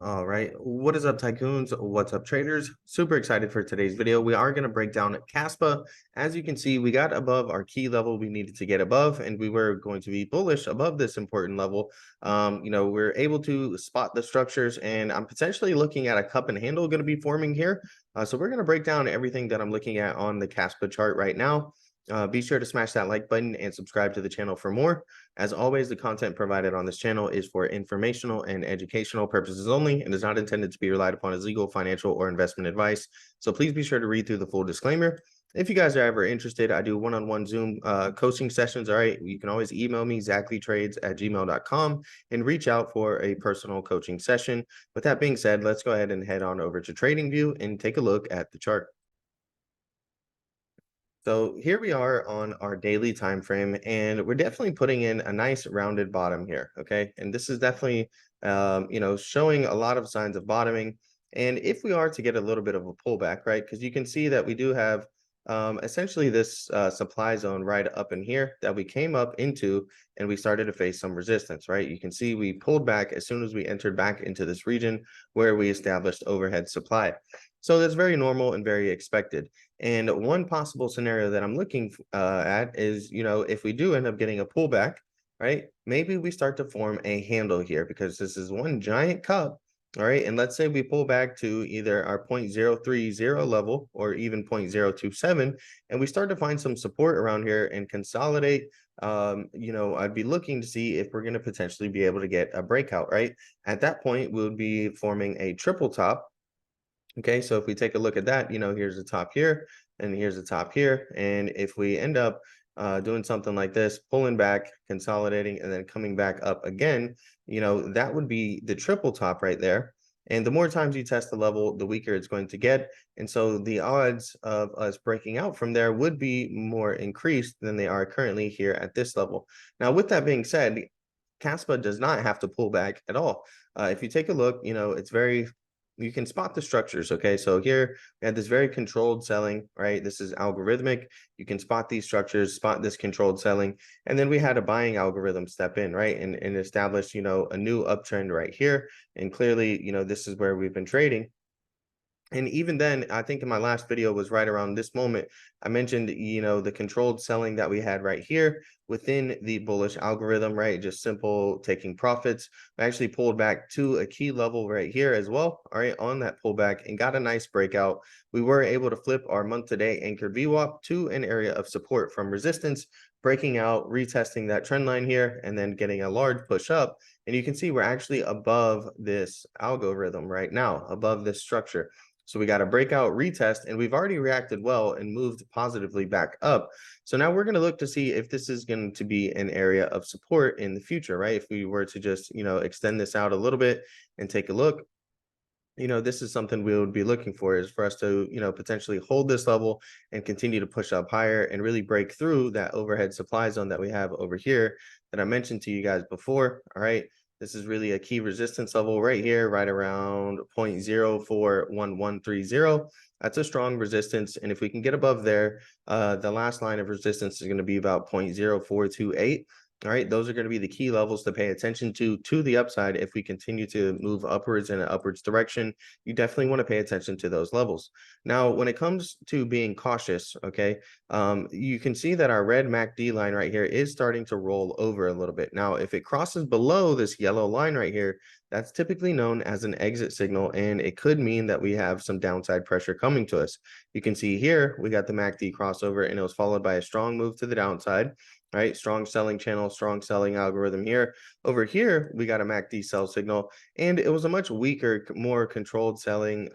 All right. What is up, tycoons? What's up, traders? Super excited for today's video. We are going to break down Kaspa. As you can see, we got above our key level we needed to get above, and we were going to be bullish above this important level. We're able to spot the structures, and I'm potentially looking at a cup and handle going to be forming here. So we're going to break down everything that I'm looking at on the Kaspa chart right now. Be sure to smash that like button and subscribe to the channel for more. As always, the content provided on this channel is for informational and educational purposes only and is not intended to be relied upon as legal, financial, or investment advice. So please be sure to read through the full disclaimer. If you guys are ever interested, I do one-on-one Zoom coaching sessions. All right, you can always email me, ZachlyTrades@gmail.com, and reach out for a personal coaching session. With that being said, let's go ahead and head on over to TradingView and take a look at the chart. So here we are on our daily time frame, and we're definitely putting in a nice rounded bottom here. Okay, and this is definitely showing a lot of signs of bottoming. And if we are to get a little bit of a pullback, right, because you can see that we do have essentially this supply zone right up in here that we came up into, and we started to face some resistance, right? You can see we pulled back as soon as we entered back into this region where we established overhead supply. So that's very normal and very expected. And one possible scenario that I'm looking at is, if we do end up getting a pullback, right, maybe we start to form a handle here because this is one giant cup. All right. And let's say we pull back to either our 0.030 level or even 0.027, and we start to find some support around here and consolidate. I'd be looking to see if we're going to potentially be able to get a breakout, right? At that point, we would be forming a triple top. Okay, so if we take a look at that, here's the top here, and here's the top here. And if we end up doing something like this, pulling back, consolidating, and then coming back up again, that would be the triple top right there. And the more times you test the level, the weaker it's going to get. And so the odds of us breaking out from there would be more increased than they are currently here at this level. Now, with that being said, Kaspa does not have to pull back at all. If you take a look, it's very you can spot the structures. Okay, so here we had this very controlled selling, right? This is algorithmic. You can spot these structures, spot this controlled selling, and then we had a buying algorithm step in, right, and establish, a new uptrend right here. And clearly, this is where we've been trading. And even then, I think in my last video was right around this moment, I mentioned, the controlled selling that we had right here within the bullish algorithm, right? Just simple taking profits. We actually pulled back to a key level right here as well, all right, on that pullback and got a nice breakout. We were able to flip our month to day anchored VWAP to an area of support from resistance, breaking out, retesting that trend line here, and then getting a large push up. And you can see we're actually above this algorithm right now, above this structure. So we got a breakout retest, and we've already reacted well and moved positively back up. So now we're going to look to see if this is going to be an area of support in the future, right? If we were to just, extend this out a little bit and take a look, this is something we would be looking for, is for us to, potentially hold this level and continue to push up higher and really break through that overhead supply zone that we have over here that I mentioned to you guys before. All right. This is really a key resistance level right here, right around 0.041130. That's a strong resistance. And if we can get above there, the last line of resistance is going to be about 0.0428. All right, those are going to be the key levels to pay attention to the upside. If we continue to move upwards in an upwards direction, you definitely want to pay attention to those levels. Now, when it comes to being cautious, okay, you can see that our red MACD line right here is starting to roll over a little bit. Now, if it crosses below this yellow line right here, that's typically known as an exit signal, and it could mean that we have some downside pressure coming to us. You can see here, we got the MACD crossover, and it was followed by a strong move to the downside. Right, strong selling channel, strong selling algorithm here. Over here, we got a MACD sell signal, and it was a much weaker, more controlled selling,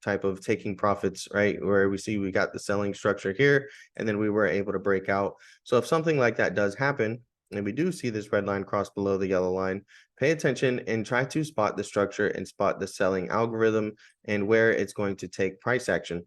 type of taking profits, right? Where we see we got the selling structure here, and then we were able to break out. So if something like that does happen, and we do see this red line cross below the yellow line, pay attention and try to spot the structure and spot the selling algorithm and where it's going to take price action.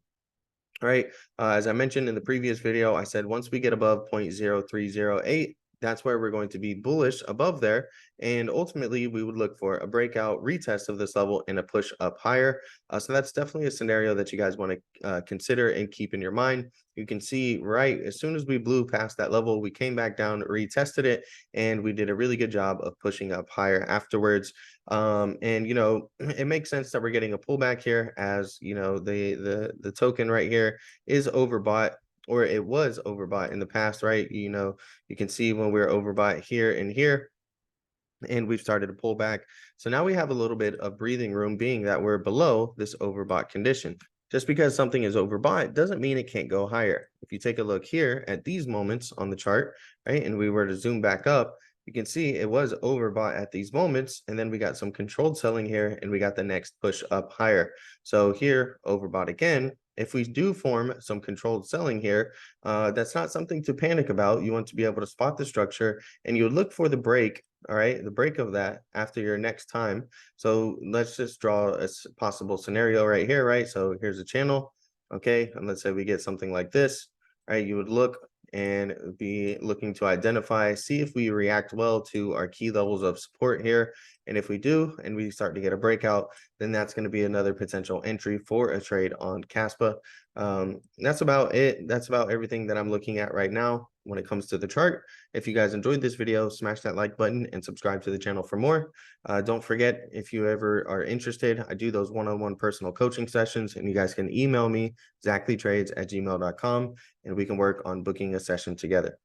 All right, as I mentioned in the previous video, I said once we get above 0.0308, that's where we're going to be bullish above there. And ultimately, we would look for a breakout retest of this level and a push up higher. So that's definitely a scenario that you guys want to consider and keep in your mind. You can see right as soon as we blew past that level, we came back down, retested it, and we did a really good job of pushing up higher afterwards. And it makes sense that we're getting a pullback here, as the token right here is overbought, or it was overbought in the past, right? You can see when we're overbought here and here, and we've started to pull back. So now we have a little bit of breathing room, being that we're below this overbought condition. Just because something is overbought doesn't mean it can't go higher. If you take a look here at these moments on the chart, right, and we were to zoom back up, you can see it was overbought at these moments, and then we got some controlled selling here, and we got the next push up higher. So here, overbought again. If we do form some controlled selling here, that's not something to panic about. You want to be able to spot the structure, and you would look for the break, all right, the break of that after your next time. So let's just draw a possible scenario right here, right? So here's a channel, okay, and let's say we get something like this, right? You would look and be looking to identify, see if we react well to our key levels of support here. And if we do, and we start to get a breakout, then that's going to be another potential entry for a trade on Kaspa. That's about it. That's about everything that I'm looking at right now when it comes to the chart. If you guys enjoyed this video, smash that like button and subscribe to the channel for more. Don't forget, if you ever are interested, I do those one-on-one personal coaching sessions, and you guys can email me, ZachlyTrades@gmail.com, and we can work on booking a session together.